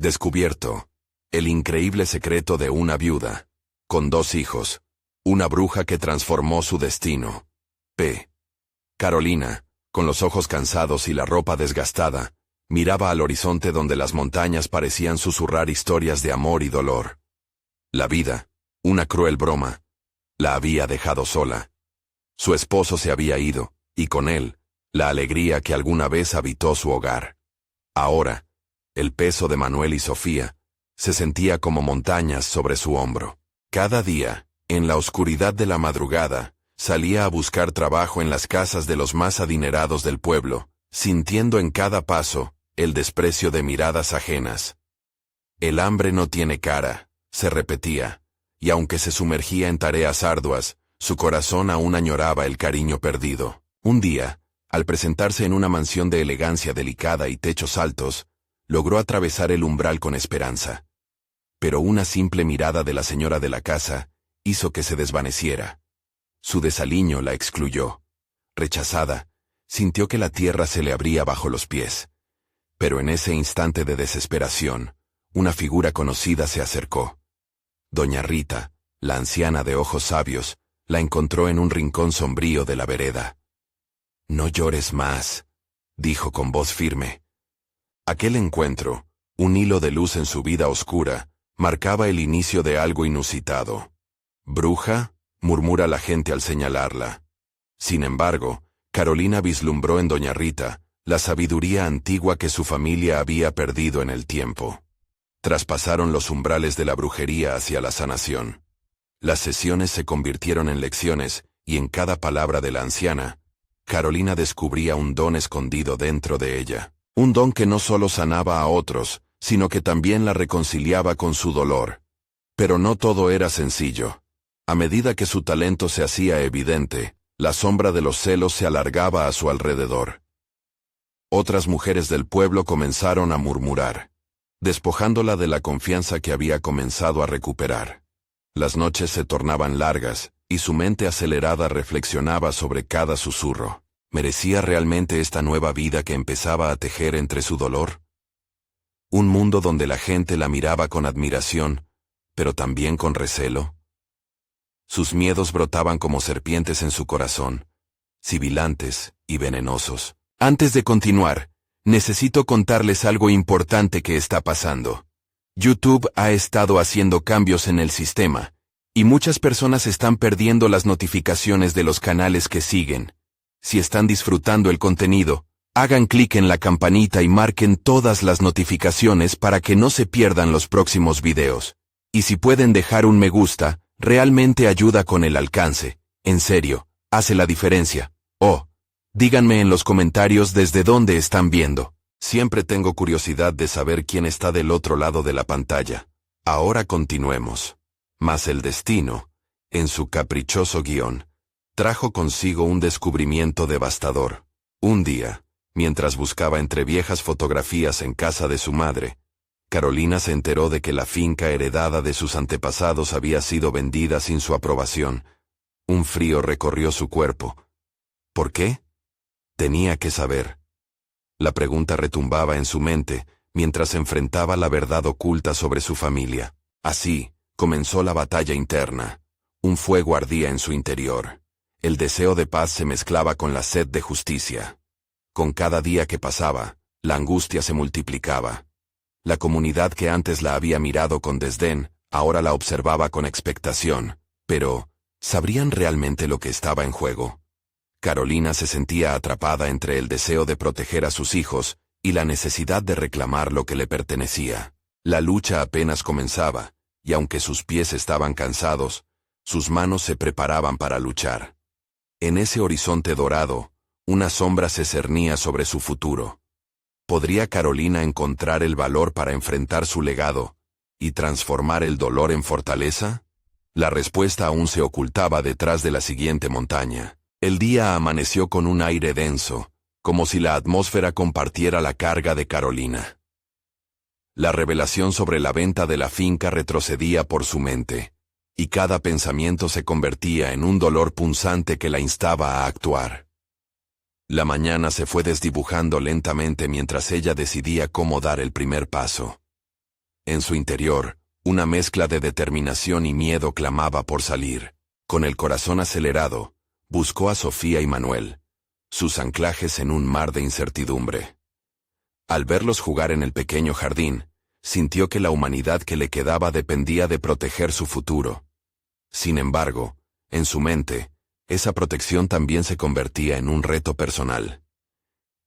Descubierto. El increíble secreto de una viuda, con 2 hijos. Una bruja que transformó su destino. P. Carolina, con los ojos cansados y la ropa desgastada, miraba al horizonte donde las montañas parecían susurrar historias de amor y dolor. La vida, una cruel broma, la había dejado sola. Su esposo se había ido, y con él, la alegría que alguna vez habitó su hogar. Ahora, el peso de Manuel y Sofía se sentía como montañas sobre su hombro. Cada día, en la oscuridad de la madrugada, salía a buscar trabajo en las casas de los más adinerados del pueblo, sintiendo en cada paso el desprecio de miradas ajenas. El hambre no tiene cara, se repetía, y aunque se sumergía en tareas arduas, su corazón aún añoraba el cariño perdido. Un día, al presentarse en una mansión de elegancia delicada y techos altos, logró atravesar el umbral con esperanza. Pero una simple mirada de la señora de la casa hizo que se desvaneciera. Su desaliño la excluyó. Rechazada, sintió que la tierra se le abría bajo los pies. Pero en ese instante de desesperación, una figura conocida se acercó. Doña Rita, la anciana de ojos sabios, la encontró en un rincón sombrío de la vereda. «No llores más», dijo con voz firme. Aquel encuentro, un hilo de luz en su vida oscura, marcaba el inicio de algo inusitado. «¿Bruja?», murmura la gente al señalarla. Sin embargo, Carolina vislumbró en doña Rita la sabiduría antigua que su familia había perdido en el tiempo. Traspasaron los umbrales de la brujería hacia la sanación. Las sesiones se convirtieron en lecciones, y en cada palabra de la anciana, Carolina descubría un don escondido dentro de ella. Un don que no solo sanaba a otros, sino que también la reconciliaba con su dolor. Pero no todo era sencillo. A medida que su talento se hacía evidente, la sombra de los celos se alargaba a su alrededor. Otras mujeres del pueblo comenzaron a murmurar, despojándola de la confianza que había comenzado a recuperar. Las noches se tornaban largas, y su mente acelerada reflexionaba sobre cada susurro. ¿Merecía realmente esta nueva vida que empezaba a tejer entre su dolor? Un mundo donde la gente la miraba con admiración, pero también con recelo. Sus miedos brotaban como serpientes en su corazón, sibilantes y venenosos. Antes de continuar, necesito contarles algo importante que está pasando. YouTube ha estado haciendo cambios en el sistema, y muchas personas están perdiendo las notificaciones de los canales que siguen. Si están disfrutando el contenido, hagan clic en la campanita y marquen todas las notificaciones para que no se pierdan los próximos videos. Y si pueden dejar un me gusta, realmente ayuda con el alcance. En serio, hace la diferencia. Oh, díganme en los comentarios desde dónde están viendo. Siempre tengo curiosidad de saber quién está del otro lado de la pantalla. Ahora continuemos. Mas el destino, en su caprichoso guión, trajo consigo un descubrimiento devastador. Un día, mientras buscaba entre viejas fotografías en casa de su madre, Carolina se enteró de que la finca heredada de sus antepasados había sido vendida sin su aprobación. Un frío recorrió su cuerpo. ¿Por qué? Tenía que saber. La pregunta retumbaba en su mente, mientras enfrentaba la verdad oculta sobre su familia. Así, comenzó la batalla interna. Un fuego ardía en su interior. El deseo de paz se mezclaba con la sed de justicia. Con cada día que pasaba, la angustia se multiplicaba. La comunidad que antes la había mirado con desdén, ahora la observaba con expectación. Pero, ¿sabrían realmente lo que estaba en juego? Carolina se sentía atrapada entre el deseo de proteger a sus hijos y la necesidad de reclamar lo que le pertenecía. La lucha apenas comenzaba, y aunque sus pies estaban cansados, sus manos se preparaban para luchar. En ese horizonte dorado, una sombra se cernía sobre su futuro. ¿Podría Carolina encontrar el valor para enfrentar su legado y transformar el dolor en fortaleza? La respuesta aún se ocultaba detrás de la siguiente montaña. El día amaneció con un aire denso, como si la atmósfera compartiera la carga de Carolina. La revelación sobre la venta de la finca retrocedía por su mente, y cada pensamiento se convertía en un dolor punzante que la instaba a actuar. La mañana se fue desdibujando lentamente mientras ella decidía cómo dar el primer paso. En su interior, una mezcla de determinación y miedo clamaba por salir. Con el corazón acelerado, buscó a Sofía y Manuel, sus anclajes en un mar de incertidumbre. Al verlos jugar en el pequeño jardín, sintió que la humanidad que le quedaba dependía de proteger su futuro. Sin embargo, en su mente, esa protección también se convertía en un reto personal.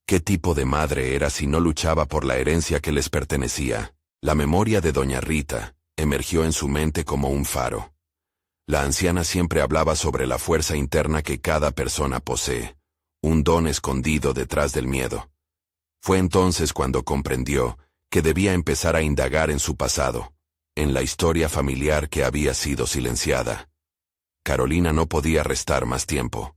¿Qué tipo de madre era si no luchaba por la herencia que les pertenecía? La memoria de doña Rita emergió en su mente como un faro. La anciana siempre hablaba sobre la fuerza interna que cada persona posee, un don escondido detrás del miedo. Fue entonces cuando comprendió que debía empezar a indagar en su pasado, en la historia familiar que había sido silenciada. Carolina no podía restar más tiempo.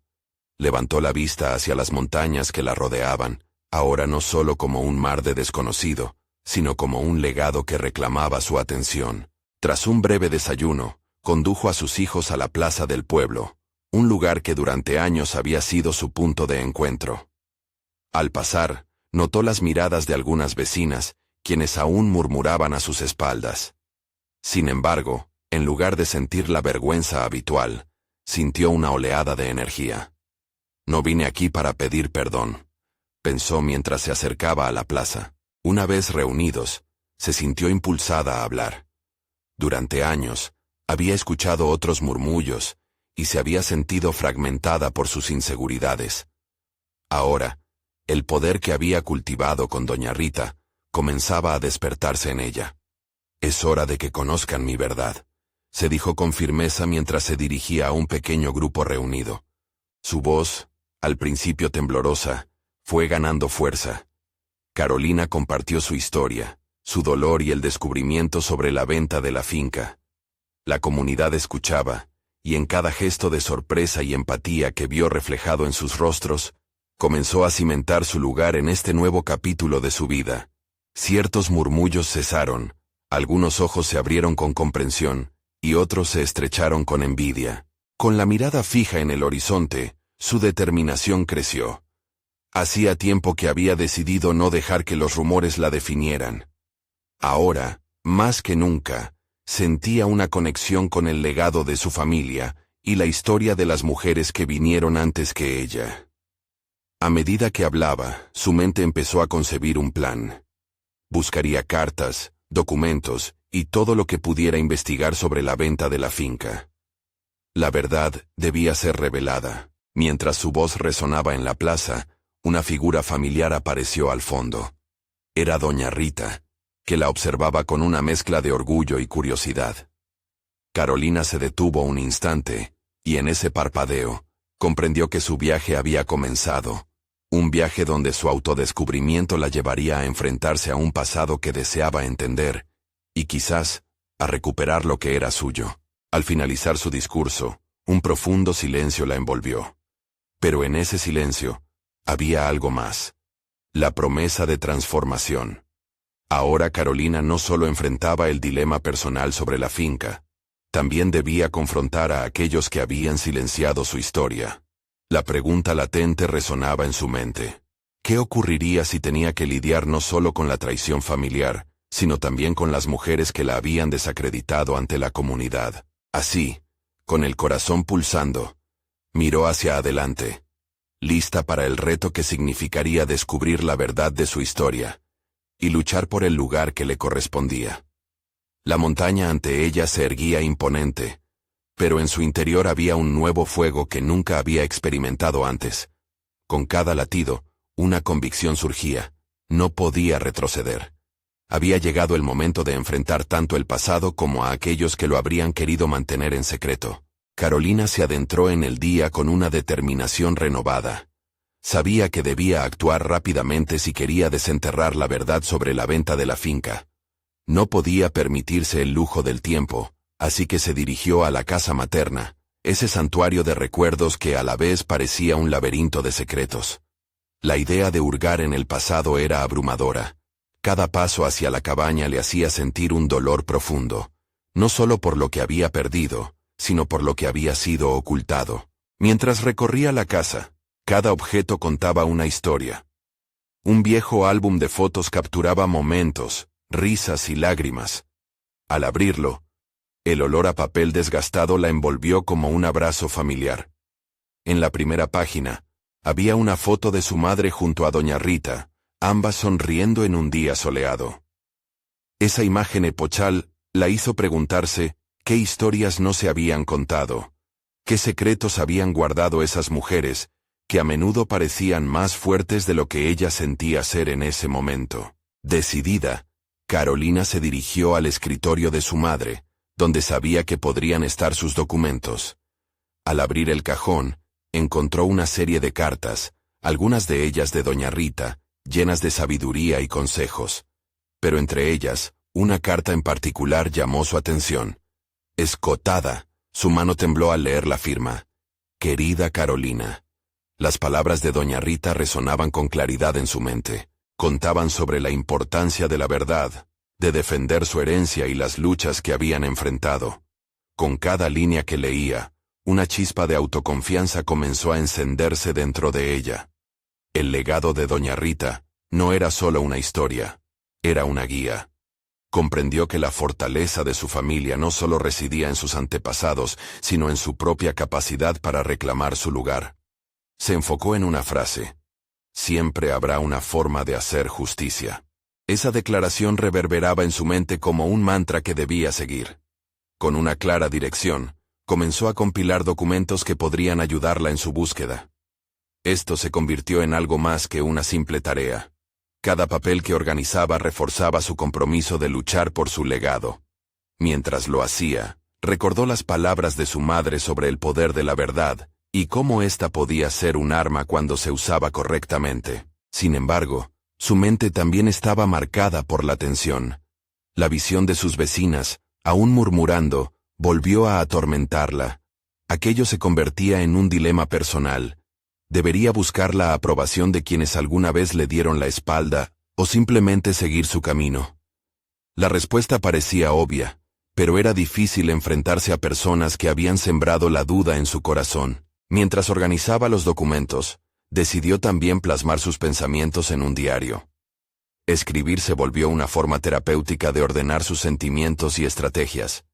Levantó la vista hacia las montañas que la rodeaban, ahora no solo como un mar de desconocido, sino como un legado que reclamaba su atención. Tras un breve desayuno, condujo a sus hijos a la plaza del pueblo, un lugar que durante años había sido su punto de encuentro. Al pasar, notó las miradas de algunas vecinas, quienes aún murmuraban a sus espaldas. Sin embargo, en lugar de sentir la vergüenza habitual, sintió una oleada de energía. No vine aquí para pedir perdón, pensó mientras se acercaba a la plaza. Una vez reunidos, se sintió impulsada a hablar. Durante años, había escuchado otros murmullos, y se había sentido fragmentada por sus inseguridades. Ahora, el poder que había cultivado con doña Rita comenzaba a despertarse en ella. «Es hora de que conozcan mi verdad», se dijo con firmeza mientras se dirigía a un pequeño grupo reunido. Su voz, al principio temblorosa, fue ganando fuerza. Carolina compartió su historia, su dolor y el descubrimiento sobre la venta de la finca. La comunidad escuchaba, y en cada gesto de sorpresa y empatía que vio reflejado en sus rostros, comenzó a cimentar su lugar en este nuevo capítulo de su vida. Ciertos murmullos cesaron, algunos ojos se abrieron con comprensión, y otros se estrecharon con envidia. Con la mirada fija en el horizonte, su determinación creció. Hacía tiempo que había decidido no dejar que los rumores la definieran. Ahora, más que nunca, sentía una conexión con el legado de su familia y la historia de las mujeres que vinieron antes que ella. A medida que hablaba, su mente empezó a concebir un plan. Buscaría cartas, documentos y todo lo que pudiera investigar sobre la venta de la finca. La verdad debía ser revelada. Mientras su voz resonaba en la plaza, una figura familiar apareció al fondo. Era doña Rita, que la observaba con una mezcla de orgullo y curiosidad. Carolina se detuvo un instante, y en ese parpadeo, comprendió que su viaje había comenzado. Un viaje donde su autodescubrimiento la llevaría a enfrentarse a un pasado que deseaba entender, y quizás, a recuperar lo que era suyo. Al finalizar su discurso, un profundo silencio la envolvió. Pero en ese silencio, había algo más. La promesa de transformación. Ahora Carolina no solo enfrentaba el dilema personal sobre la finca, también debía confrontar a aquellos que habían silenciado su historia. La pregunta latente resonaba en su mente. ¿Qué ocurriría si tenía que lidiar no solo con la traición familiar, sino también con las mujeres que la habían desacreditado ante la comunidad? Así, con el corazón pulsando, miró hacia adelante, lista para el reto que significaría descubrir la verdad de su historia y luchar por el lugar que le correspondía. La montaña ante ella se erguía imponente, pero en su interior había un nuevo fuego que nunca había experimentado antes. Con cada latido, una convicción surgía: no podía retroceder. Había llegado el momento de enfrentar tanto el pasado como a aquellos que lo habrían querido mantener en secreto. Carolina se adentró en el día con una determinación renovada. Sabía que debía actuar rápidamente si quería desenterrar la verdad sobre la venta de la finca. No podía permitirse el lujo del tiempo, así que se dirigió a la casa materna, ese santuario de recuerdos que a la vez parecía un laberinto de secretos. La idea de hurgar en el pasado era abrumadora. Cada paso hacia la cabaña le hacía sentir un dolor profundo, no solo por lo que había perdido, sino por lo que había sido ocultado. Mientras recorría la casa, cada objeto contaba una historia. Un viejo álbum de fotos capturaba momentos, risas y lágrimas. Al abrirlo, el olor a papel desgastado la envolvió como un abrazo familiar. En la primera página, había una foto de su madre junto a doña Rita, ambas sonriendo en un día soleado. Esa imagen epochal la hizo preguntarse qué historias no se habían contado, qué secretos habían guardado esas mujeres, que a menudo parecían más fuertes de lo que ella sentía ser en ese momento. Decidida, Carolina se dirigió al escritorio de su madre, donde sabía que podrían estar sus documentos. Al abrir el cajón, encontró una serie de cartas, algunas de ellas de doña Rita, llenas de sabiduría y consejos. Pero entre ellas, una carta en particular llamó su atención. Escotada, su mano tembló al leer la firma. Querida Carolina. Las palabras de doña Rita resonaban con claridad en su mente. Contaban sobre la importancia de la verdad, de defender su herencia y las luchas que habían enfrentado. Con cada línea que leía, una chispa de autoconfianza comenzó a encenderse dentro de ella. El legado de doña Rita no era solo una historia, era una guía. Comprendió que la fortaleza de su familia no solo residía en sus antepasados, sino en su propia capacidad para reclamar su lugar. Se enfocó en una frase: siempre habrá una forma de hacer justicia. Esa declaración reverberaba en su mente como un mantra que debía seguir. Con una clara dirección, comenzó a compilar documentos que podrían ayudarla en su búsqueda. Esto se convirtió en algo más que una simple tarea. Cada papel que organizaba reforzaba su compromiso de luchar por su legado. Mientras lo hacía, recordó las palabras de su madre sobre el poder de la verdad, y cómo ésta podía ser un arma cuando se usaba correctamente. Sin embargo, su mente también estaba marcada por la tensión. La visión de sus vecinas, aún murmurando, volvió a atormentarla. Aquello se convertía en un dilema personal. ¿Debería buscar la aprobación de quienes alguna vez le dieron la espalda, o simplemente seguir su camino? La respuesta parecía obvia, pero era difícil enfrentarse a personas que habían sembrado la duda en su corazón. Mientras organizaba los documentos, decidió también plasmar sus pensamientos en un diario. Escribir se volvió una forma terapéutica de ordenar sus sentimientos y estrategias.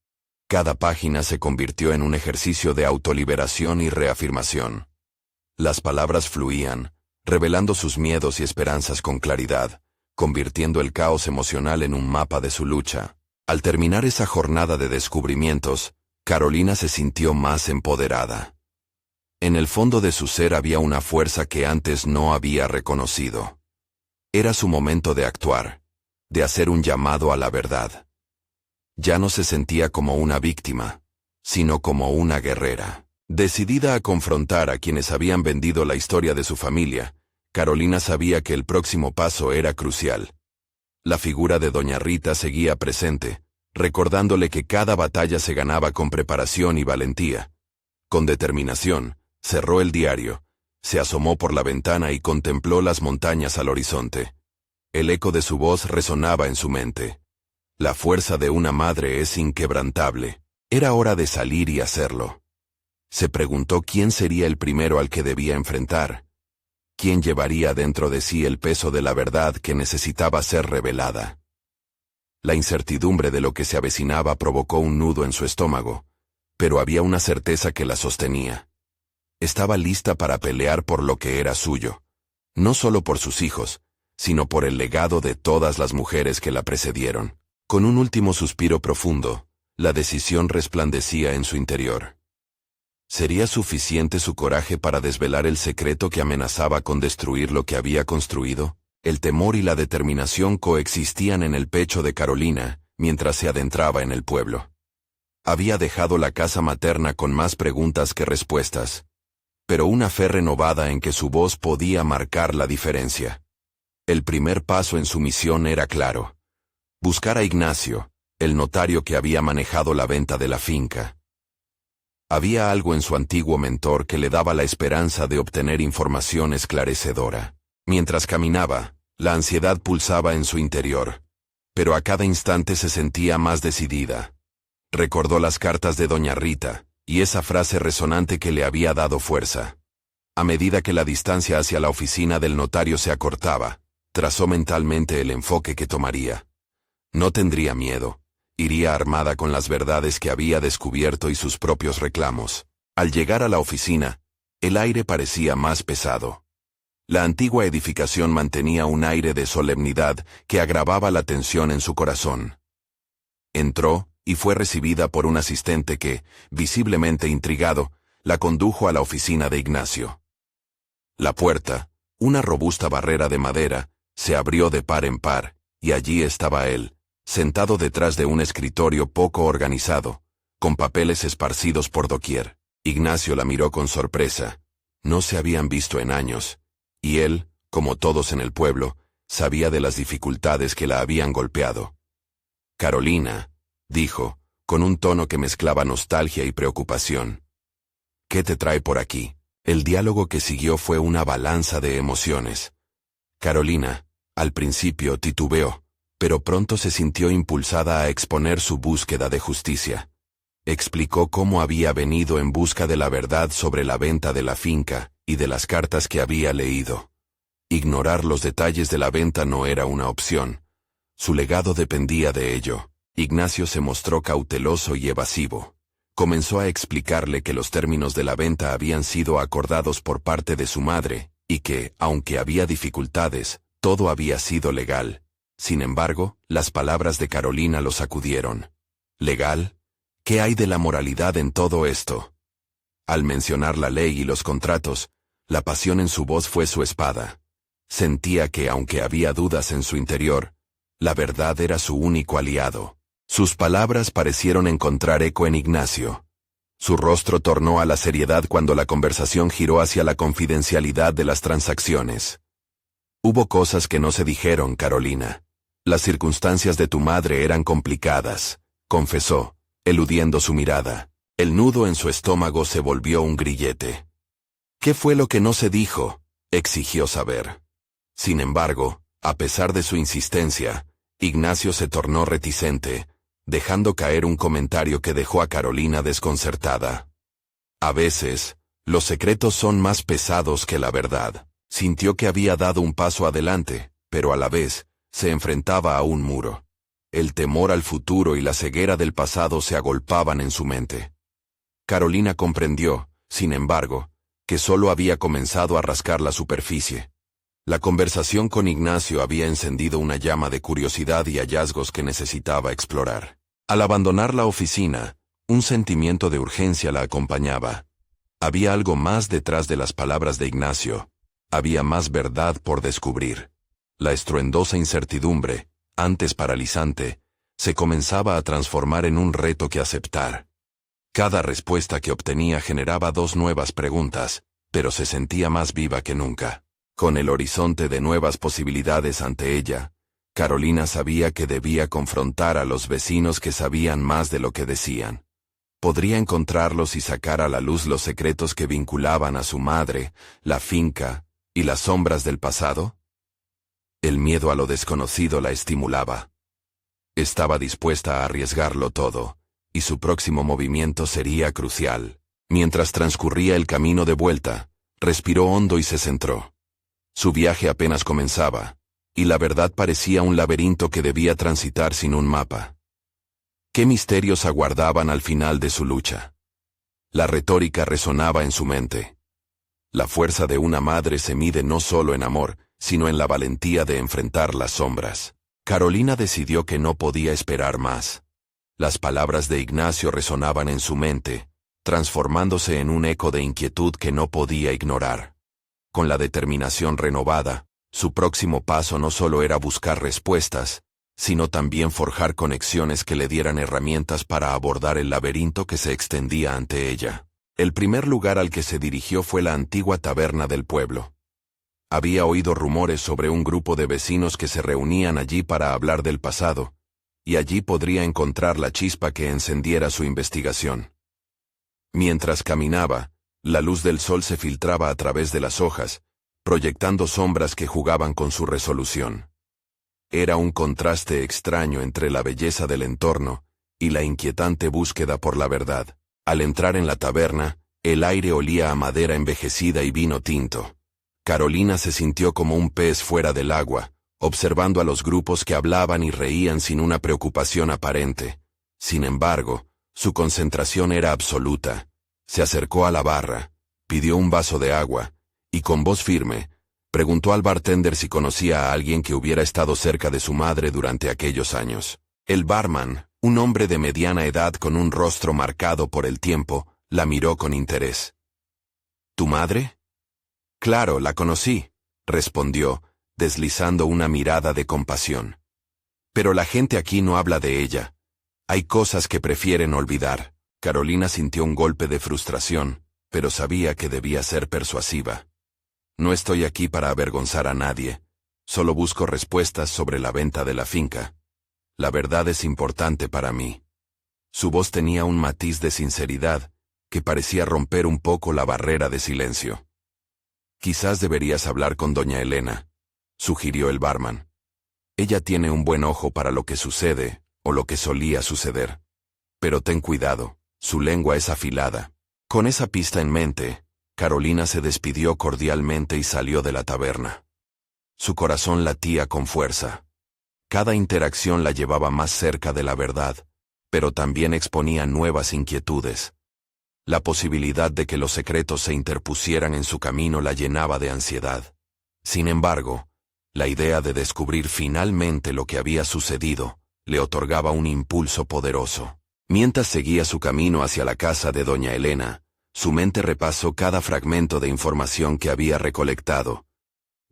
Cada página se convirtió en un ejercicio de autoliberación y reafirmación. Las palabras fluían, revelando sus miedos y esperanzas con claridad, convirtiendo el caos emocional en un mapa de su lucha. Al terminar esa jornada de descubrimientos, Carolina se sintió más empoderada. En el fondo de su ser había una fuerza que antes no había reconocido. Era su momento de actuar, de hacer un llamado a la verdad. Ya no se sentía como una víctima, sino como una guerrera. Decidida a confrontar a quienes habían vendido la historia de su familia, Carolina sabía que el próximo paso era crucial. La figura de doña Rita seguía presente, recordándole que cada batalla se ganaba con preparación y valentía. Con determinación, cerró el diario, se asomó por la ventana y contempló las montañas al horizonte. El eco de su voz resonaba en su mente. La fuerza de una madre es inquebrantable. Era hora de salir y hacerlo. Se preguntó quién sería el primero al que debía enfrentar. ¿Quién llevaría dentro de sí el peso de la verdad que necesitaba ser revelada? La incertidumbre de lo que se avecinaba provocó un nudo en su estómago, pero había una certeza que la sostenía. Estaba lista para pelear por lo que era suyo, no solo por sus hijos, sino por el legado de todas las mujeres que la precedieron. Con un último suspiro profundo, la decisión resplandecía en su interior. ¿Sería suficiente su coraje para desvelar el secreto que amenazaba con destruir lo que había construido? El temor y la determinación coexistían en el pecho de Carolina, mientras se adentraba en el pueblo. Había dejado la casa materna con más preguntas que respuestas, pero una fe renovada en que su voz podía marcar la diferencia. El primer paso en su misión era claro: buscar a Ignacio, el notario que había manejado la venta de la finca. Había algo en su antiguo mentor que le daba la esperanza de obtener información esclarecedora. Mientras caminaba, la ansiedad pulsaba en su interior, pero a cada instante se sentía más decidida. Recordó las cartas de doña Rita, y esa frase resonante que le había dado fuerza. A medida que la distancia hacia la oficina del notario se acortaba, trazó mentalmente el enfoque que tomaría. No tendría miedo. Iría armada con las verdades que había descubierto y sus propios reclamos. Al llegar a la oficina, el aire parecía más pesado. La antigua edificación mantenía un aire de solemnidad que agravaba la tensión en su corazón. Entró y fue recibida por un asistente que, visiblemente intrigado, la condujo a la oficina de Ignacio. La puerta, una robusta barrera de madera, se abrió de par en par, y allí estaba él, sentado detrás de un escritorio poco organizado, con papeles esparcidos por doquier. Ignacio la miró con sorpresa. No se habían visto en años, y él, como todos en el pueblo, sabía de las dificultades que la habían golpeado. «Carolina», dijo, con un tono que mezclaba nostalgia y preocupación. «¿Qué te trae por aquí?» El diálogo que siguió fue una balanza de emociones. Carolina, al principio titubeó, pero pronto se sintió impulsada a exponer su búsqueda de justicia. Explicó cómo había venido en busca de la verdad sobre la venta de la finca y de las cartas que había leído. Ignorar los detalles de la venta no era una opción. Su legado dependía de ello. Ignacio se mostró cauteloso y evasivo. Comenzó a explicarle que los términos de la venta habían sido acordados por parte de su madre, y que, aunque había dificultades, todo había sido legal. Sin embargo, las palabras de Carolina lo sacudieron. ¿Legal? ¿Qué hay de la moralidad en todo esto? Al mencionar la ley y los contratos, la pasión en su voz fue su espada. Sentía que, aunque había dudas en su interior, la verdad era su único aliado. Sus palabras parecieron encontrar eco en Ignacio. Su rostro tornó a la seriedad cuando la conversación giró hacia la confidencialidad de las transacciones. Hubo cosas que no se dijeron, Carolina. Las circunstancias de tu madre eran complicadas, confesó, eludiendo su mirada. El nudo en su estómago se volvió un grillete. ¿Qué fue lo que no se dijo?, exigió saber. Sin embargo, a pesar de su insistencia, Ignacio se tornó reticente, dejando caer un comentario que dejó a Carolina desconcertada. A veces, los secretos son más pesados que la verdad. Sintió que había dado un paso adelante, pero a la vez, se enfrentaba a un muro. El temor al futuro y la ceguera del pasado se agolpaban en su mente. Carolina comprendió, sin embargo, que solo había comenzado a rascar la superficie. La conversación con Ignacio había encendido una llama de curiosidad y hallazgos que necesitaba explorar. Al abandonar la oficina, un sentimiento de urgencia la acompañaba. Había algo más detrás de las palabras de Ignacio. Había más verdad por descubrir. La estruendosa incertidumbre, antes paralizante, se comenzaba a transformar en un reto que aceptar. Cada respuesta que obtenía generaba dos nuevas preguntas, pero se sentía más viva que nunca. Con el horizonte de nuevas posibilidades ante ella, Carolina sabía que debía confrontar a los vecinos que sabían más de lo que decían. ¿Podría encontrarlos y sacar a la luz los secretos que vinculaban a su madre, la finca y las sombras del pasado? El miedo a lo desconocido la estimulaba. Estaba dispuesta a arriesgarlo todo, y su próximo movimiento sería crucial. Mientras transcurría el camino de vuelta, respiró hondo y se centró. Su viaje apenas comenzaba, y la verdad parecía un laberinto que debía transitar sin un mapa. ¿Qué misterios aguardaban al final de su lucha? La retórica resonaba en su mente. La fuerza de una madre se mide no solo en amor, sino en la valentía de enfrentar las sombras. Carolina decidió que no podía esperar más. Las palabras de Ignacio resonaban en su mente, transformándose en un eco de inquietud que no podía ignorar. Con la determinación renovada, su próximo paso no solo era buscar respuestas, sino también forjar conexiones que le dieran herramientas para abordar el laberinto que se extendía ante ella. El primer lugar al que se dirigió fue la antigua taberna del pueblo. Había oído rumores sobre un grupo de vecinos que se reunían allí para hablar del pasado, y allí podría encontrar la chispa que encendiera su investigación. Mientras caminaba, la luz del sol se filtraba a través de las hojas, proyectando sombras que jugaban con su resolución. Era un contraste extraño entre la belleza del entorno y la inquietante búsqueda por la verdad. Al entrar en la taberna, el aire olía a madera envejecida y vino tinto. Carolina se sintió como un pez fuera del agua, observando a los grupos que hablaban y reían sin una preocupación aparente. Sin embargo, su concentración era absoluta. Se acercó a la barra, pidió un vaso de agua, y con voz firme, preguntó al bartender si conocía a alguien que hubiera estado cerca de su madre durante aquellos años. El barman, un hombre de mediana edad con un rostro marcado por el tiempo, la miró con interés. ¿Tu madre? Claro, la conocí, respondió, deslizando una mirada de compasión. Pero la gente aquí no habla de ella. Hay cosas que prefieren olvidar. Carolina sintió un golpe de frustración, pero sabía que debía ser persuasiva. No estoy aquí para avergonzar a nadie. Solo busco respuestas sobre la venta de la finca. La verdad es importante para mí. Su voz tenía un matiz de sinceridad que parecía romper un poco la barrera de silencio. Quizás deberías hablar con doña Elena, sugirió el barman. Ella tiene un buen ojo para lo que sucede, o lo que solía suceder. Pero ten cuidado, su lengua es afilada. Con esa pista en mente, Carolina se despidió cordialmente y salió de la taberna. Su corazón latía con fuerza. Cada interacción la llevaba más cerca de la verdad, pero también exponía nuevas inquietudes. La posibilidad de que los secretos se interpusieran en su camino la llenaba de ansiedad. Sin embargo, la idea de descubrir finalmente lo que había sucedido le otorgaba un impulso poderoso. Mientras seguía su camino hacia la casa de doña Elena, su mente repasó cada fragmento de información que había recolectado.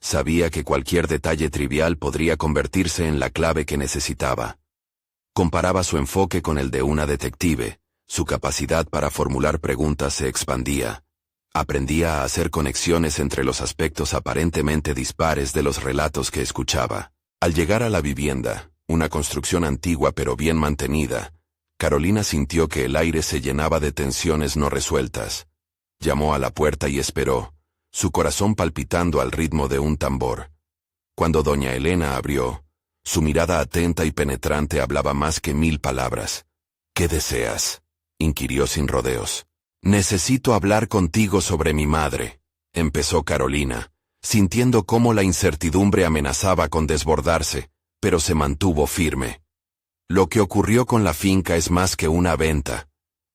Sabía que cualquier detalle trivial podría convertirse en la clave que necesitaba. Comparaba su enfoque con el de una detective. Su capacidad para formular preguntas se expandía. Aprendía a hacer conexiones entre los aspectos aparentemente dispares de los relatos que escuchaba. Al llegar a la vivienda, una construcción antigua pero bien mantenida, Carolina sintió que el aire se llenaba de tensiones no resueltas. Llamó a la puerta y esperó, su corazón palpitando al ritmo de un tambor. Cuando doña Elena abrió, su mirada atenta y penetrante hablaba más que 1000 palabras. ¿Qué deseas?, inquirió sin rodeos. Necesito hablar contigo sobre mi madre, empezó Carolina, sintiendo cómo la incertidumbre amenazaba con desbordarse, pero se mantuvo firme. Lo que ocurrió con la finca es más que una venta.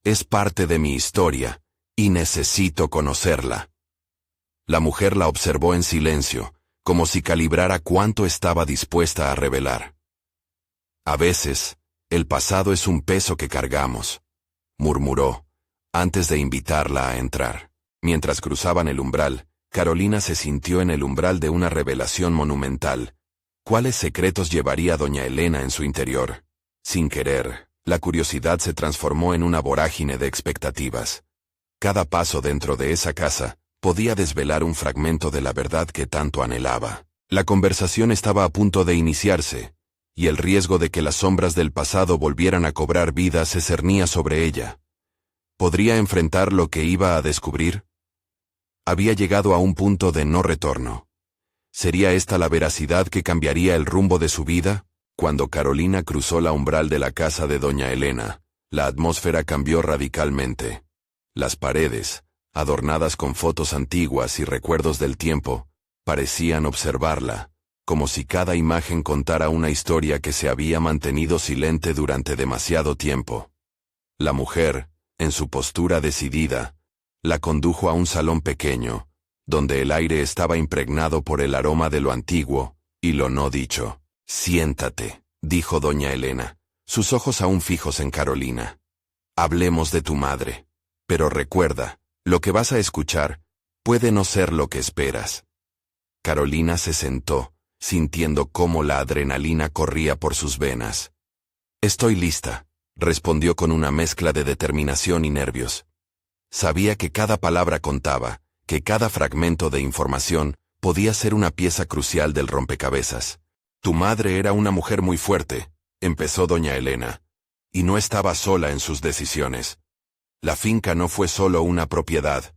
Es parte de mi historia, y necesito conocerla. La mujer la observó en silencio, como si calibrara cuánto estaba dispuesta a revelar. A veces, el pasado es un peso que cargamos, murmuró, antes de invitarla a entrar. Mientras cruzaban el umbral, Carolina se sintió en el umbral de una revelación monumental. ¿Cuáles secretos llevaría doña Elena en su interior? Sin querer, la curiosidad se transformó en una vorágine de expectativas. Cada paso dentro de esa casa podía desvelar un fragmento de la verdad que tanto anhelaba. La conversación estaba a punto de iniciarse, y el riesgo de que las sombras del pasado volvieran a cobrar vida se cernía sobre ella. ¿Podría enfrentar lo que iba a descubrir? Había llegado a un punto de no retorno. ¿Sería esta la veracidad que cambiaría el rumbo de su vida? Cuando Carolina cruzó la umbral de la casa de doña Elena, la atmósfera cambió radicalmente. Las paredes, adornadas con fotos antiguas y recuerdos del tiempo, parecían observarla, como si cada imagen contara una historia que se había mantenido silente durante demasiado tiempo. La mujer, en su postura decidida, la condujo a un salón pequeño, donde el aire estaba impregnado por el aroma de lo antiguo y lo no dicho. «Siéntate», dijo doña Elena, sus ojos aún fijos en Carolina. «Hablemos de tu madre. Pero recuerda, lo que vas a escuchar puede no ser lo que esperas». Carolina se sentó, sintiendo cómo la adrenalina corría por sus venas. «Estoy lista», respondió con una mezcla de determinación y nervios. Sabía que cada palabra contaba, que cada fragmento de información podía ser una pieza crucial del rompecabezas. «Tu madre era una mujer muy fuerte», empezó doña Elena, «y no estaba sola en sus decisiones. La finca no fue solo una propiedad.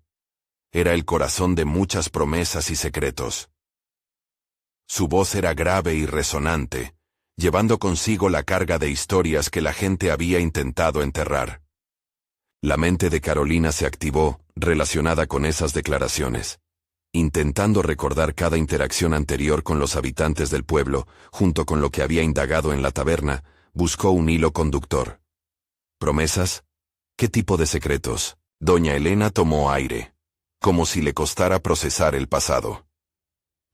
Era el corazón de muchas promesas y secretos». Su voz era grave y resonante, llevando consigo la carga de historias que la gente había intentado enterrar. La mente de Carolina se activó, relacionada con esas declaraciones. Intentando recordar cada interacción anterior con los habitantes del pueblo, junto con lo que había indagado en la taberna, buscó un hilo conductor. ¿Promesas? ¿Qué tipo de secretos? Doña Elena tomó aire, como si le costara procesar el pasado.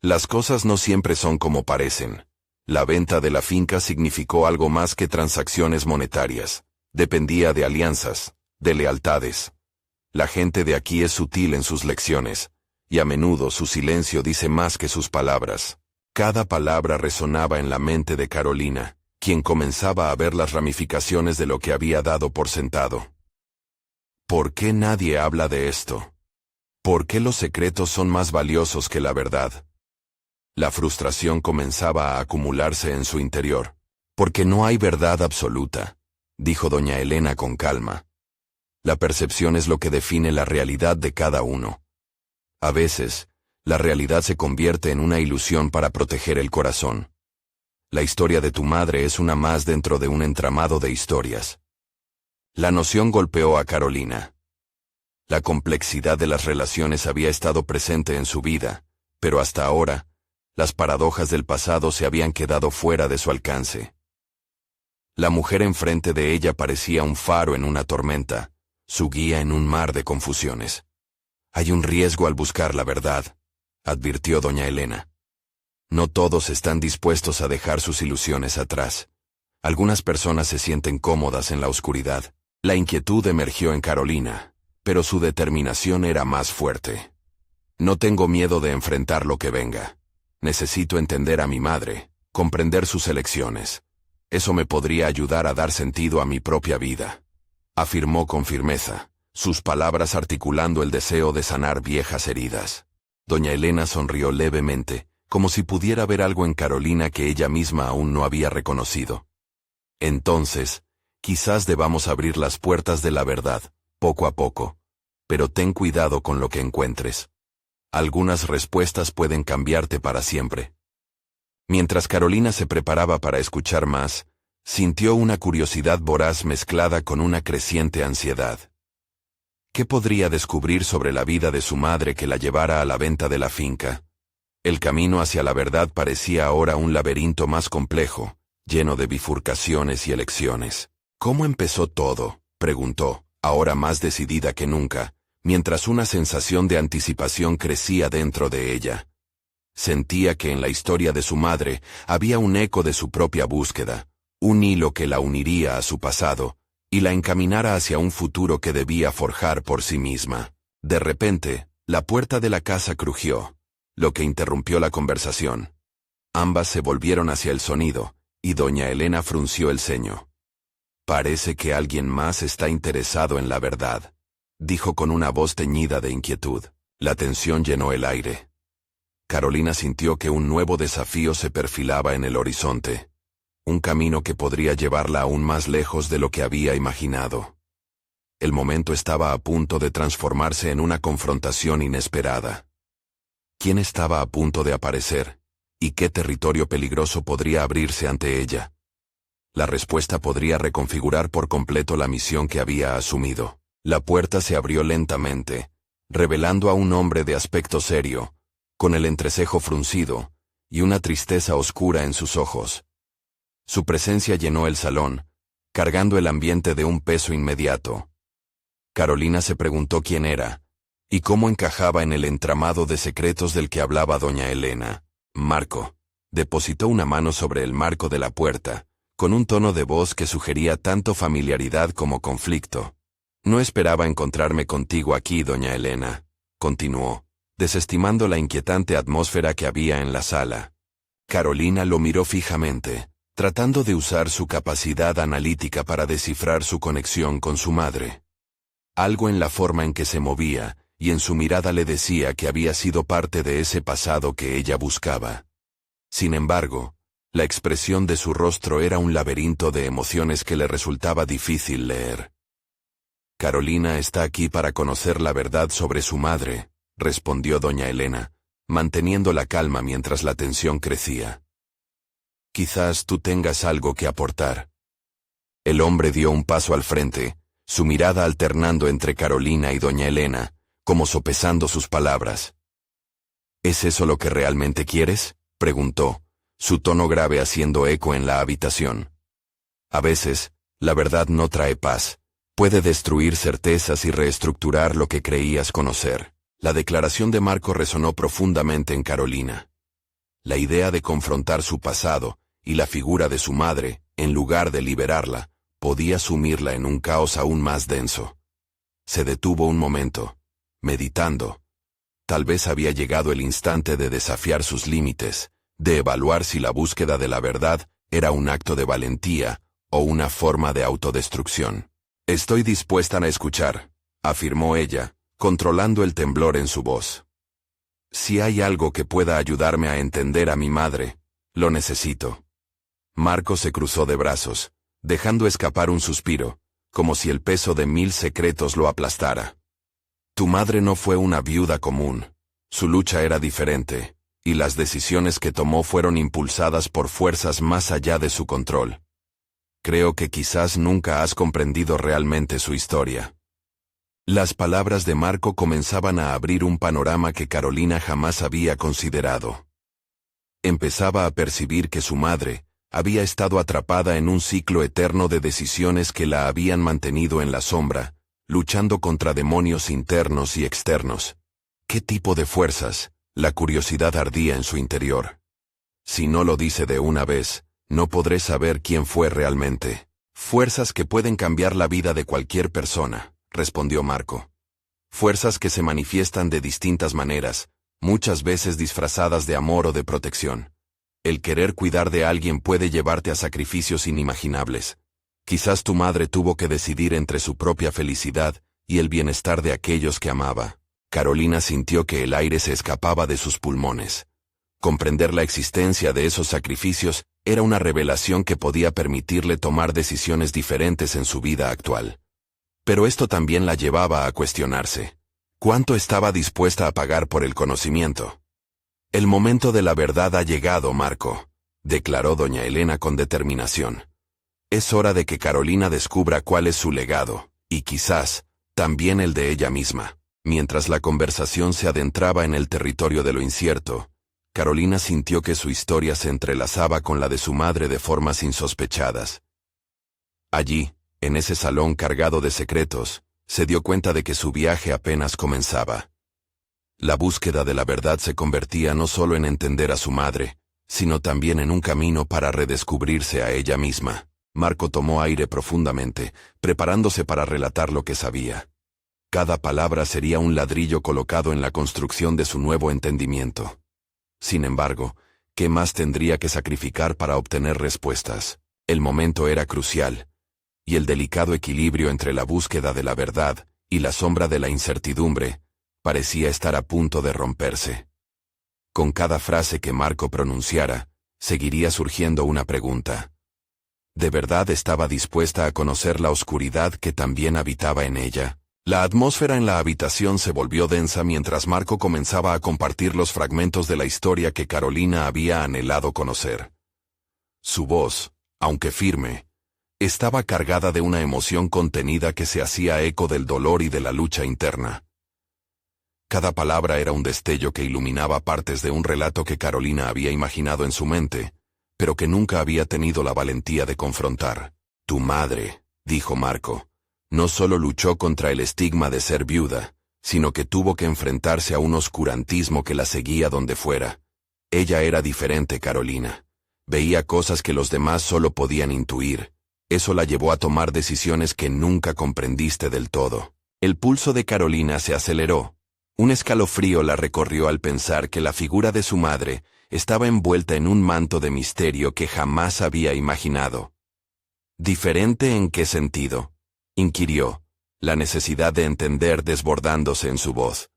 Las cosas no siempre son como parecen. La venta de la finca significó algo más que transacciones monetarias. Dependía de alianzas, de lealtades. La gente de aquí es sutil en sus lecciones, y a menudo su silencio dice más que sus palabras. Cada palabra resonaba en la mente de Carolina, quien comenzaba a ver las ramificaciones de lo que había dado por sentado. ¿Por qué nadie habla de esto? ¿Por qué los secretos son más valiosos que la verdad? La frustración comenzaba a acumularse en su interior. Porque no hay verdad absoluta, dijo doña Elena con calma. La percepción es lo que define la realidad de cada uno. A veces, la realidad se convierte en una ilusión para proteger el corazón. La historia de tu madre es una más dentro de un entramado de historias. La noción golpeó a Carolina. La complejidad de las relaciones había estado presente en su vida, pero hasta ahora, las paradojas del pasado se habían quedado fuera de su alcance. La mujer enfrente de ella parecía un faro en una tormenta, su guía en un mar de confusiones. Hay un riesgo al buscar la verdad, advirtió doña Elena. No todos están dispuestos a dejar sus ilusiones atrás. Algunas personas se sienten cómodas en la oscuridad. La inquietud emergió en Carolina, pero su determinación era más fuerte. No tengo miedo de enfrentar lo que venga. Necesito entender a mi madre, comprender sus elecciones. Eso me podría ayudar a dar sentido a mi propia vida, afirmó con firmeza, sus palabras articulando el deseo de sanar viejas heridas. Doña Elena sonrió levemente, como si pudiera ver algo en Carolina que ella misma aún no había reconocido. Entonces, quizás debamos abrir las puertas de la verdad, poco a poco, pero ten cuidado con lo que encuentres. Algunas respuestas pueden cambiarte para siempre. Mientras Carolina se preparaba para escuchar más, sintió una curiosidad voraz mezclada con una creciente ansiedad. ¿Qué podría descubrir sobre la vida de su madre que la llevara a la venta de la finca? El camino hacia la verdad parecía ahora un laberinto más complejo, lleno de bifurcaciones y elecciones. ¿Cómo empezó todo?, preguntó, ahora más decidida que nunca, mientras una sensación de anticipación crecía dentro de ella. Sentía que en la historia de su madre había un eco de su propia búsqueda, un hilo que la uniría a su pasado, y la encaminara hacia un futuro que debía forjar por sí misma. De repente, la puerta de la casa crujió, lo que interrumpió la conversación. Ambas se volvieron hacia el sonido, y doña Elena frunció el ceño. Parece que alguien más está interesado en la verdad, dijo con una voz teñida de inquietud. La tensión llenó el aire. Carolina sintió que un nuevo desafío se perfilaba en el horizonte. Un camino que podría llevarla aún más lejos de lo que había imaginado. El momento estaba a punto de transformarse en una confrontación inesperada. ¿Quién estaba a punto de aparecer? ¿Y qué territorio peligroso podría abrirse ante ella? La respuesta podría reconfigurar por completo la misión que había asumido. La puerta se abrió lentamente, revelando a un hombre de aspecto serio, con el entrecejo fruncido, y una tristeza oscura en sus ojos. Su presencia llenó el salón, cargando el ambiente de un peso inmediato. Carolina se preguntó quién era, y cómo encajaba en el entramado de secretos del que hablaba doña Elena. Marco. Depositó una mano sobre el marco de la puerta, con un tono de voz que sugería tanto familiaridad como conflicto. No esperaba encontrarme contigo aquí, doña Elena, continuó, desestimando la inquietante atmósfera que había en la sala. Carolina lo miró fijamente, tratando de usar su capacidad analítica para descifrar su conexión con su madre. Algo en la forma en que se movía, y en su mirada le decía que había sido parte de ese pasado que ella buscaba. Sin embargo, la expresión de su rostro era un laberinto de emociones que le resultaba difícil leer. Carolina está aquí para conocer la verdad sobre su madre, respondió doña Elena, manteniendo la calma mientras la tensión crecía. Quizás tú tengas algo que aportar. El hombre dio un paso al frente, su mirada alternando entre Carolina y doña Elena, como sopesando sus palabras. ¿Es eso lo que realmente quieres?, preguntó, su tono grave haciendo eco en la habitación. A veces, la verdad no trae paz. Puede destruir certezas y reestructurar lo que creías conocer. La declaración de Marco resonó profundamente en Carolina. La idea de confrontar su pasado y la figura de su madre, en lugar de liberarla, podía sumirla en un caos aún más denso. Se detuvo un momento, meditando. Tal vez había llegado el instante de desafiar sus límites, de evaluar si la búsqueda de la verdad era un acto de valentía o una forma de autodestrucción. «Estoy dispuesta a escuchar», afirmó ella, controlando el temblor en su voz. «Si hay algo que pueda ayudarme a entender a mi madre, lo necesito». Marco se cruzó de brazos, dejando escapar un suspiro, como si el peso de 1000 secretos lo aplastara. «Tu madre no fue una viuda común. Su lucha era diferente, y las decisiones que tomó fueron impulsadas por fuerzas más allá de su control. Creo que quizás nunca has comprendido realmente su historia». Las palabras de Marco comenzaban a abrir un panorama que Carolina jamás había considerado. Empezaba a percibir que su madre había estado atrapada en un ciclo eterno de decisiones que la habían mantenido en la sombra, luchando contra demonios internos y externos. ¿Qué tipo de fuerzas? La curiosidad ardía en su interior. Si no lo dice de una vez, no podré saber quién fue realmente. Fuerzas que pueden cambiar la vida de cualquier persona, respondió Marco. Fuerzas que se manifiestan de distintas maneras, muchas veces disfrazadas de amor o de protección. El querer cuidar de alguien puede llevarte a sacrificios inimaginables. Quizás tu madre tuvo que decidir entre su propia felicidad y el bienestar de aquellos que amaba. Carolina sintió que el aire se escapaba de sus pulmones. Comprender la existencia de esos sacrificios era una revelación que podía permitirle tomar decisiones diferentes en su vida actual. Pero esto también la llevaba a cuestionarse. ¿Cuánto estaba dispuesta a pagar por el conocimiento? «El momento de la verdad ha llegado, Marco», declaró doña Elena con determinación. «Es hora de que Carolina descubra cuál es su legado, y quizás, también el de ella misma». Mientras la conversación se adentraba en el territorio de lo incierto, Carolina sintió que su historia se entrelazaba con la de su madre de formas insospechadas. Allí, en ese salón cargado de secretos, se dio cuenta de que su viaje apenas comenzaba. La búsqueda de la verdad se convertía no solo en entender a su madre, sino también en un camino para redescubrirse a ella misma. Marco tomó aire profundamente, preparándose para relatar lo que sabía. Cada palabra sería un ladrillo colocado en la construcción de su nuevo entendimiento. Sin embargo, ¿qué más tendría que sacrificar para obtener respuestas? El momento era crucial, y el delicado equilibrio entre la búsqueda de la verdad y la sombra de la incertidumbre parecía estar a punto de romperse. Con cada frase que Marco pronunciara, seguiría surgiendo una pregunta. ¿De verdad estaba dispuesta a conocer la oscuridad que también habitaba en ella? La atmósfera en la habitación se volvió densa mientras Marco comenzaba a compartir los fragmentos de la historia que Carolina había anhelado conocer. Su voz, aunque firme, estaba cargada de una emoción contenida que se hacía eco del dolor y de la lucha interna. Cada palabra era un destello que iluminaba partes de un relato que Carolina había imaginado en su mente, pero que nunca había tenido la valentía de confrontar. «Tu madre», dijo Marco, «no solo luchó contra el estigma de ser viuda, sino que tuvo que enfrentarse a un oscurantismo que la seguía donde fuera. Ella era diferente, Carolina. Veía cosas que los demás solo podían intuir. Eso la llevó a tomar decisiones que nunca comprendiste del todo». El pulso de Carolina se aceleró. Un escalofrío la recorrió al pensar que la figura de su madre estaba envuelta en un manto de misterio que jamás había imaginado. «¿Diferente en qué sentido?», inquirió, la necesidad de entender desbordándose en su voz.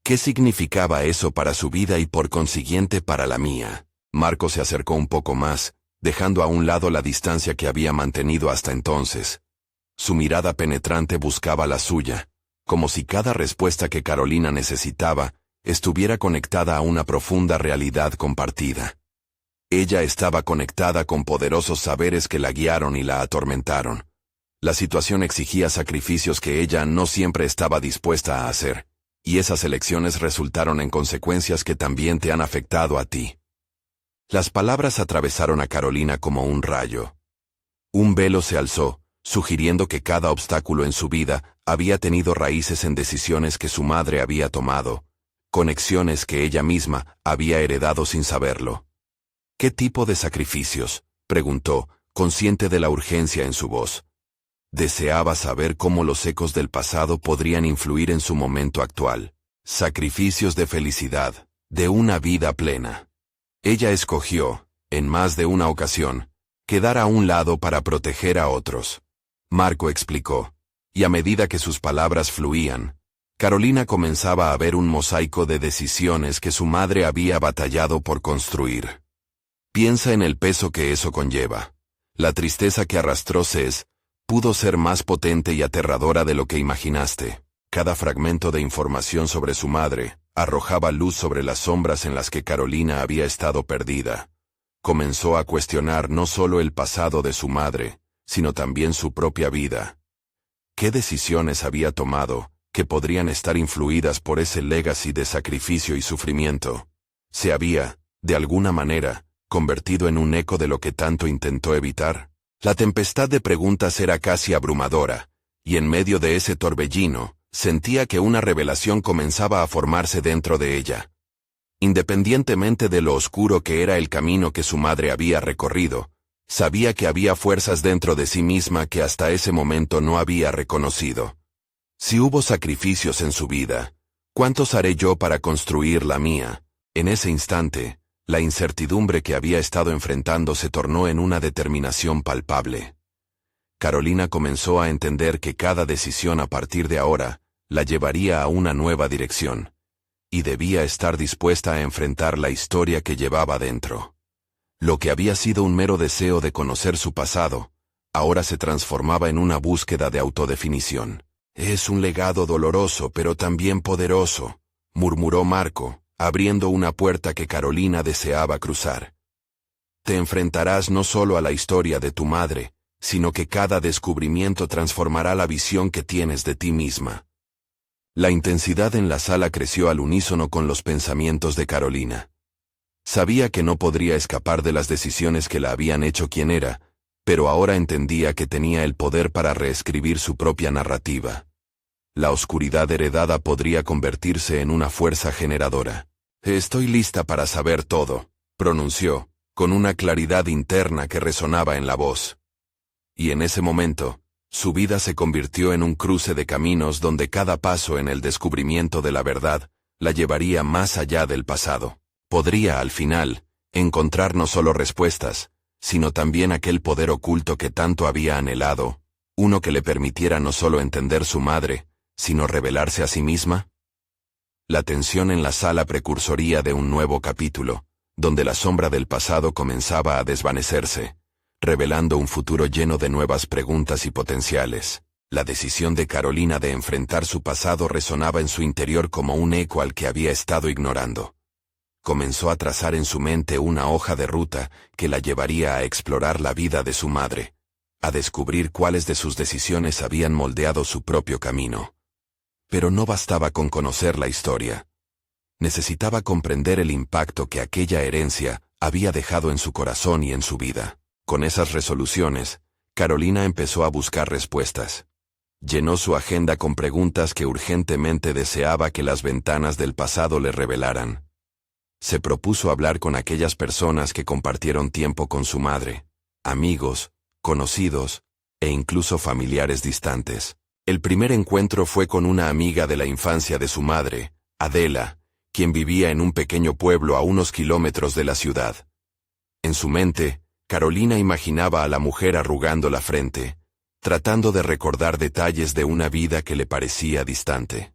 ¿Qué significaba eso para su vida y por consiguiente para la mía? Marco se acercó un poco más, dejando a un lado la distancia que había mantenido hasta entonces. Su mirada penetrante buscaba la suya, como si cada respuesta que Carolina necesitaba estuviera conectada a una profunda realidad compartida. Ella estaba conectada con poderosos saberes que la guiaron y la atormentaron. La situación exigía sacrificios que ella no siempre estaba dispuesta a hacer, Y esas elecciones resultaron en consecuencias que también te han afectado a ti. Las palabras atravesaron a Carolina como un rayo. Un velo se alzó, sugiriendo que cada obstáculo en su vida había tenido raíces en decisiones que su madre había tomado, conexiones que ella misma había heredado sin saberlo. ¿Qué tipo de sacrificios?, preguntó, consciente de la urgencia en su voz. Deseaba saber cómo los ecos del pasado podrían influir en su momento actual. Sacrificios de felicidad, de una vida plena. Ella escogió, en más de una ocasión, quedar a un lado para proteger a otros. Marco explicó, y a medida que sus palabras fluían, Carolina comenzaba a ver un mosaico de decisiones que su madre había batallado por construir. Piensa en el peso que eso conlleva. La tristeza que arrastró Cés pudo ser más potente y aterradora de lo que imaginaste. Cada fragmento de información sobre su madre arrojaba luz sobre las sombras en las que Carolina había estado perdida. Comenzó a cuestionar no solo el pasado de su madre, sino también su propia vida. ¿Qué decisiones había tomado que podrían estar influidas por ese legacy de sacrificio y sufrimiento? ¿Se había, de alguna manera, convertido en un eco de lo que tanto intentó evitar? La tempestad de preguntas era casi abrumadora, y en medio de ese torbellino, sentía que una revelación comenzaba a formarse dentro de ella. Independientemente de lo oscuro que era el camino que su madre había recorrido, sabía que había fuerzas dentro de sí misma que hasta ese momento no había reconocido. Si hubo sacrificios en su vida, ¿cuántos haré yo para construir la mía? En ese instante, la incertidumbre que había estado enfrentando se tornó en una determinación palpable. Carolina comenzó a entender que cada decisión a partir de ahora la llevaría a una nueva dirección, y debía estar dispuesta a enfrentar la historia que llevaba dentro. Lo que había sido un mero deseo de conocer su pasado, ahora se transformaba en una búsqueda de autodefinición. «Es un legado doloroso pero también poderoso», murmuró Marco, abriendo una puerta que Carolina deseaba cruzar. «Te enfrentarás no solo a la historia de tu madre, sino que cada descubrimiento transformará la visión que tienes de ti misma». La intensidad en la sala creció al unísono con los pensamientos de Carolina. Sabía que no podría escapar de las decisiones que la habían hecho quien era, pero ahora entendía que tenía el poder para reescribir su propia narrativa. La oscuridad heredada podría convertirse en una fuerza generadora. «Estoy lista para saber todo», pronunció, con una claridad interna que resonaba en la voz. Y en ese momento, su vida se convirtió en un cruce de caminos donde cada paso en el descubrimiento de la verdad la llevaría más allá del pasado. Podría, al final, encontrar no solo respuestas, sino también aquel poder oculto que tanto había anhelado, uno que le permitiera no solo entender su madre, sino revelarse a sí misma. La tensión en la sala precursoría de un nuevo capítulo, donde la sombra del pasado comenzaba a desvanecerse, revelando un futuro lleno de nuevas preguntas y potenciales. La decisión de Carolina de enfrentar su pasado resonaba en su interior como un eco al que había estado ignorando. Comenzó a trazar en su mente una hoja de ruta que la llevaría a explorar la vida de su madre, a descubrir cuáles de sus decisiones habían moldeado su propio camino. Pero no bastaba con conocer la historia. Necesitaba comprender el impacto que aquella herencia había dejado en su corazón y en su vida. Con esas resoluciones, Carolina empezó a buscar respuestas. Llenó su agenda con preguntas que urgentemente deseaba que las ventanas del pasado le revelaran. Se propuso hablar con aquellas personas que compartieron tiempo con su madre, amigos, conocidos, e incluso familiares distantes. El primer encuentro fue con una amiga de la infancia de su madre, Adela, quien vivía en un pequeño pueblo a unos kilómetros de la ciudad. En su mente, Carolina imaginaba a la mujer arrugando la frente, tratando de recordar detalles de una vida que le parecía distante.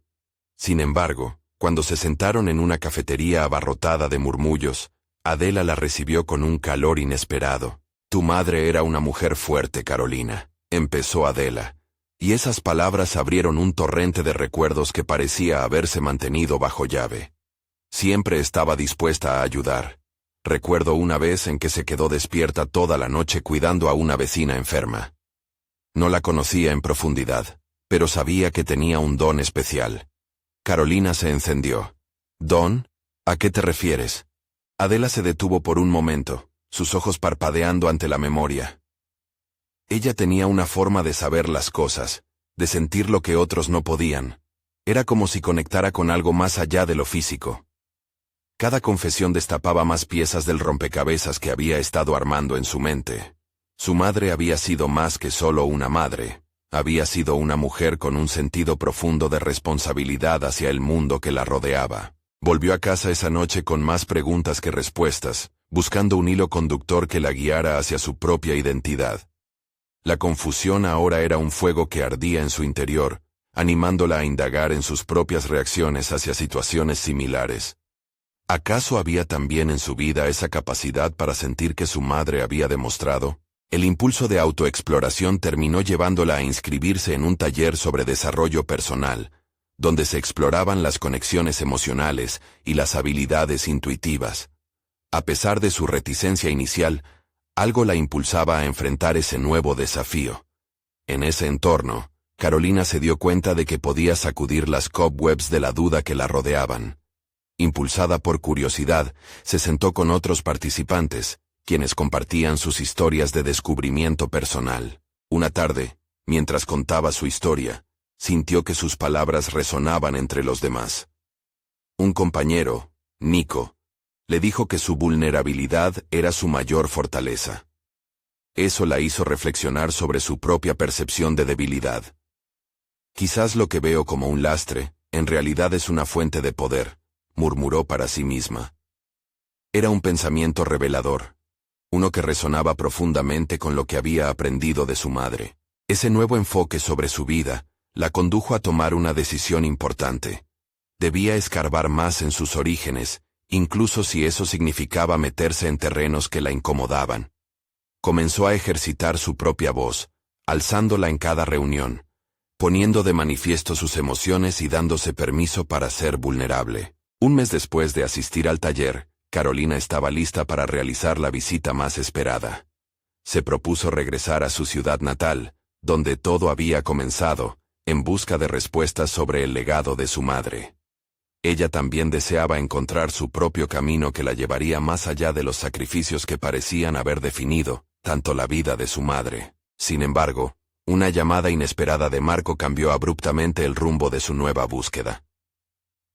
Sin embargo, cuando se sentaron en una cafetería abarrotada de murmullos, Adela la recibió con un calor inesperado. «Tu madre era una mujer fuerte, Carolina», empezó Adela, y esas palabras abrieron un torrente de recuerdos que parecía haberse mantenido bajo llave. Siempre estaba dispuesta a ayudar. Recuerdo una vez en que se quedó despierta toda la noche cuidando a una vecina enferma. No la conocía en profundidad, pero sabía que tenía un don especial. Carolina se encendió. «Don, ¿a qué te refieres?» Adela se detuvo por un momento, sus ojos parpadeando ante la memoria. Ella tenía una forma de saber las cosas, de sentir lo que otros no podían. Era como si conectara con algo más allá de lo físico. Cada confesión destapaba más piezas del rompecabezas que había estado armando en su mente. Su madre había sido más que solo una madre. Había sido una mujer con un sentido profundo de responsabilidad hacia el mundo que la rodeaba. Volvió a casa esa noche con más preguntas que respuestas, buscando un hilo conductor que la guiara hacia su propia identidad. La confusión ahora era un fuego que ardía en su interior, animándola a indagar en sus propias reacciones hacia situaciones similares. ¿Acaso había también en su vida esa capacidad para sentir que su madre había demostrado? El impulso de autoexploración terminó llevándola a inscribirse en un taller sobre desarrollo personal, donde se exploraban las conexiones emocionales y las habilidades intuitivas. A pesar de su reticencia inicial, algo la impulsaba a enfrentar ese nuevo desafío. En ese entorno, Carolina se dio cuenta de que podía sacudir las cobwebs de la duda que la rodeaban. Impulsada por curiosidad, se sentó con otros participantes, quienes compartían sus historias de descubrimiento personal. Una tarde, mientras contaba su historia, sintió que sus palabras resonaban entre los demás. Un compañero, Nico, le dijo que su vulnerabilidad era su mayor fortaleza. Eso la hizo reflexionar sobre su propia percepción de debilidad. «Quizás lo que veo como un lastre, en realidad es una fuente de poder», murmuró para sí misma. Era un pensamiento revelador, uno que resonaba profundamente con lo que había aprendido de su madre. Ese nuevo enfoque sobre su vida la condujo a tomar una decisión importante. Debía escarbar más en sus orígenes, incluso si eso significaba meterse en terrenos que la incomodaban. Comenzó a ejercitar su propia voz, alzándola en cada reunión, poniendo de manifiesto sus emociones y dándose permiso para ser vulnerable. Un mes después de asistir al taller, Carolina estaba lista para realizar la visita más esperada. Se propuso regresar a su ciudad natal, donde todo había comenzado, en busca de respuestas sobre el legado de su madre. Ella también deseaba encontrar su propio camino que la llevaría más allá de los sacrificios que parecían haber definido tanto la vida de su madre. Sin embargo, una llamada inesperada de Marco cambió abruptamente el rumbo de su nueva búsqueda.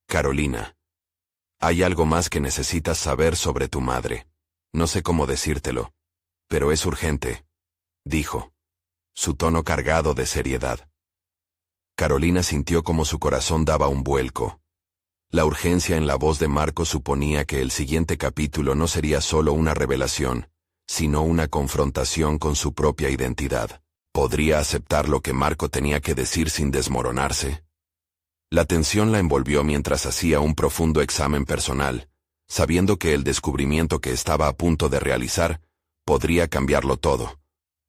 «Carolina, hay algo más que necesitas saber sobre tu madre. No sé cómo decírtelo, pero es urgente», dijo, su tono cargado de seriedad. Carolina sintió como su corazón daba un vuelco. La urgencia en la voz de Marco suponía que el siguiente capítulo no sería solo una revelación, sino una confrontación con su propia identidad. ¿Podría aceptar lo que Marco tenía que decir sin desmoronarse? La tensión la envolvió mientras hacía un profundo examen personal, sabiendo que el descubrimiento que estaba a punto de realizar podría cambiarlo todo,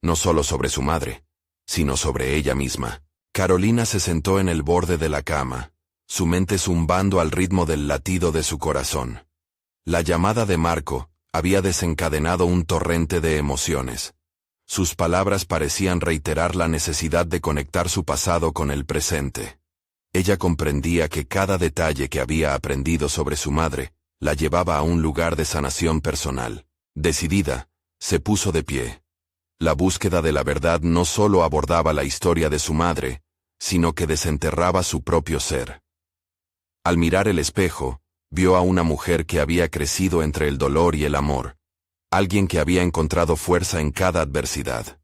no solo sobre su madre, sino sobre ella misma. Carolina se sentó en el borde de la cama, su mente zumbando al ritmo del latido de su corazón. La llamada de Marco había desencadenado un torrente de emociones. Sus palabras parecían reiterar la necesidad de conectar su pasado con el presente. Ella comprendía que cada detalle que había aprendido sobre su madre la llevaba a un lugar de sanación personal. Decidida, se puso de pie. La búsqueda de la verdad no solo abordaba la historia de su madre, sino que desenterraba su propio ser. Al mirar el espejo, vio a una mujer que había crecido entre el dolor y el amor, alguien que había encontrado fuerza en cada adversidad.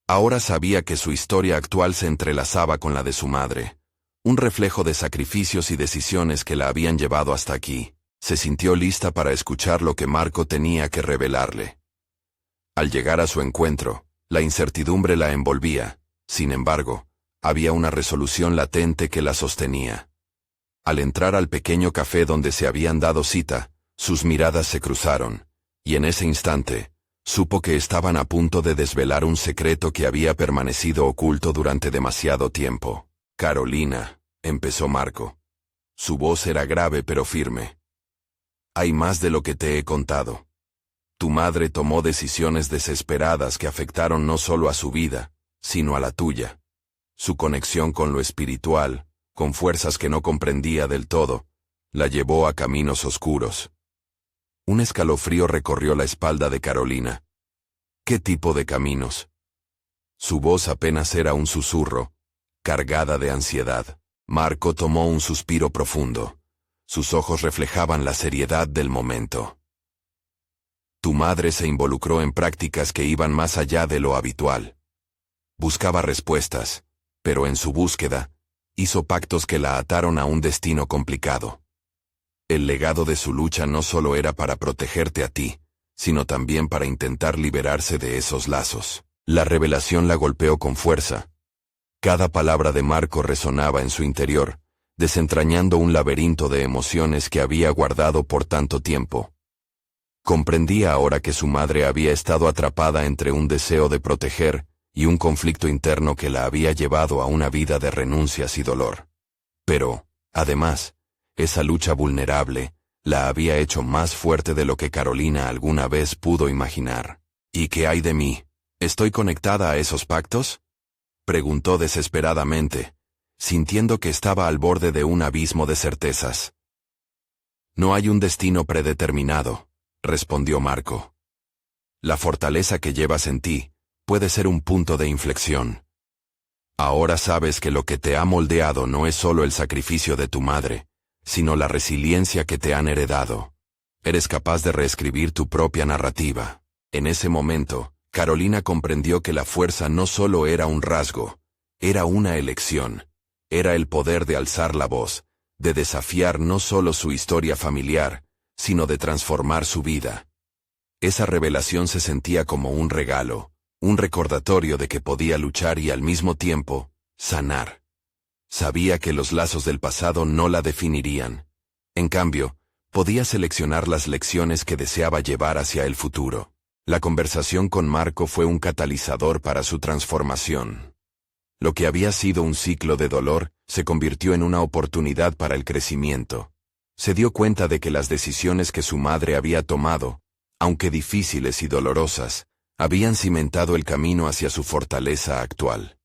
Ahora sabía que su historia actual se entrelazaba con la de su madre, un reflejo de sacrificios y decisiones que la habían llevado hasta aquí. Se sintió lista para escuchar lo que Marco tenía que revelarle. Al llegar a su encuentro, la incertidumbre la envolvía. Sin embargo, había una resolución latente que la sostenía. Al entrar al pequeño café donde se habían dado cita, sus miradas se cruzaron, y en ese instante, supo que estaban a punto de desvelar un secreto que había permanecido oculto durante demasiado tiempo. «Carolina», empezó Marco. Su voz era grave pero firme. «Hay más de lo que te he contado. Tu madre tomó decisiones desesperadas que afectaron no solo a su vida, sino a la tuya. Su conexión con lo espiritual, con fuerzas que no comprendía del todo, la llevó a caminos oscuros. Un escalofrío recorrió la espalda de Carolina. ¿Qué tipo de caminos? Su voz apenas era un susurro, cargada de ansiedad. Marco tomó un suspiro profundo. Sus ojos reflejaban la seriedad del momento. Tu madre se involucró en prácticas que iban más allá de lo habitual. Buscaba respuestas, pero en su búsqueda, hizo pactos que la ataron a un destino complicado. El legado de su lucha no solo era para protegerte a ti, sino también para intentar liberarse de esos lazos. La revelación la golpeó con fuerza. Cada palabra de Marco resonaba en su interior, desentrañando un laberinto de emociones que había guardado por tanto tiempo. Comprendía ahora que su madre había estado atrapada entre un deseo de proteger y un conflicto interno que la había llevado a una vida de renuncias y dolor. Pero, además, esa lucha vulnerable la había hecho más fuerte de lo que Carolina alguna vez pudo imaginar. ¿Y qué hay de mí? ¿Estoy conectada a esos pactos?, preguntó desesperadamente, sintiendo que estaba al borde de un abismo de certezas. No hay un destino predeterminado, respondió Marco. La fortaleza que llevas en ti puede ser un punto de inflexión. Ahora sabes que lo que te ha moldeado no es solo el sacrificio de tu madre, sino la resiliencia que te han heredado. Eres capaz de reescribir tu propia narrativa. En ese momento, Carolina comprendió que la fuerza no solo era un rasgo, era una elección. Era el poder de alzar la voz, de desafiar no solo su historia familiar, sino de transformar su vida. Esa revelación se sentía como un regalo, un recordatorio de que podía luchar y al mismo tiempo, sanar. Sabía que los lazos del pasado no la definirían. En cambio, podía seleccionar las lecciones que deseaba llevar hacia el futuro. La conversación con Marco fue un catalizador para su transformación. Lo que había sido un ciclo de dolor, se convirtió en una oportunidad para el crecimiento. Se dio cuenta de que las decisiones que su madre había tomado, aunque difíciles y dolorosas, habían cimentado el camino hacia su fortaleza actual.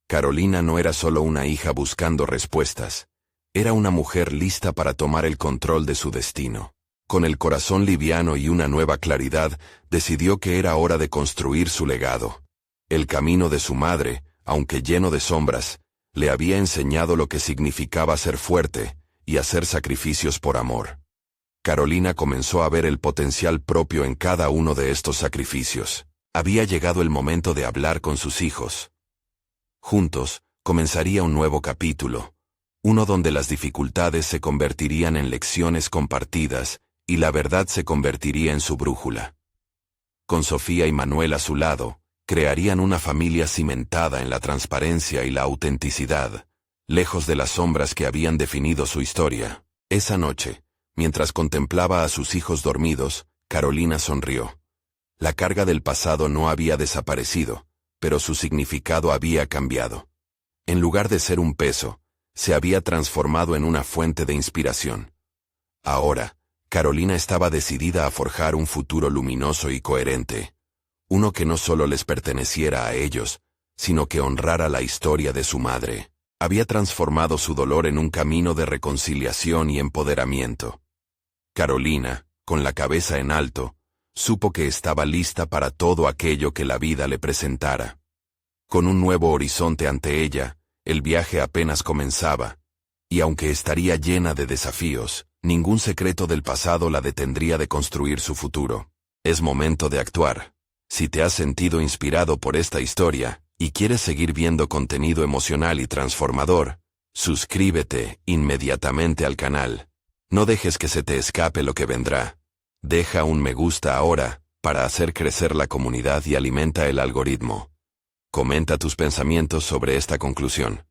Carolina no era solo una hija buscando respuestas, era una mujer lista para tomar el control de su destino. Con el corazón liviano y una nueva claridad, decidió que era hora de construir su legado. El camino de su madre, aunque lleno de sombras, le había enseñado lo que significaba ser fuerte y hacer sacrificios por amor. Carolina comenzó a ver el potencial propio en cada uno de estos sacrificios. Había llegado el momento de hablar con sus hijos. Juntos, comenzaría un nuevo capítulo, uno donde las dificultades se convertirían en lecciones compartidas y la verdad se convertiría en su brújula. Con Sofía y Manuel a su lado, crearían una familia cimentada en la transparencia y la autenticidad, lejos de las sombras que habían definido su historia. Esa noche, mientras contemplaba a sus hijos dormidos, Carolina sonrió. La carga del pasado no había desaparecido, pero su significado había cambiado. En lugar de ser un peso, se había transformado en una fuente de inspiración. Ahora, Carolina estaba decidida a forjar un futuro luminoso y coherente, uno que no solo les perteneciera a ellos, sino que honrara la historia de su madre. Había transformado su dolor en un camino de reconciliación y empoderamiento. Carolina, con la cabeza en alto, supo que estaba lista para todo aquello que la vida le presentara. Con un nuevo horizonte ante ella, el viaje apenas comenzaba, y aunque estaría llena de desafíos, ningún secreto del pasado la detendría de construir su futuro. Es momento de actuar. Si te has sentido inspirado por esta historia, y quieres seguir viendo contenido emocional y transformador, suscríbete inmediatamente al canal. No dejes que se te escape lo que vendrá. Deja un me gusta ahora, para hacer crecer la comunidad y alimenta el algoritmo. Comenta tus pensamientos sobre esta conclusión.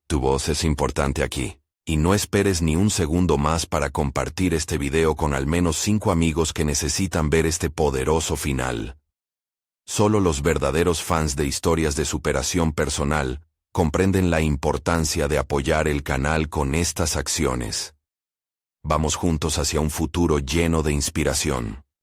Tu voz es importante aquí. Y no esperes ni un segundo más para compartir este video con al menos 5 amigos que necesitan ver este poderoso final. Solo los verdaderos fans de historias de superación personal comprenden la importancia de apoyar el canal con estas acciones. Vamos juntos hacia un futuro lleno de inspiración.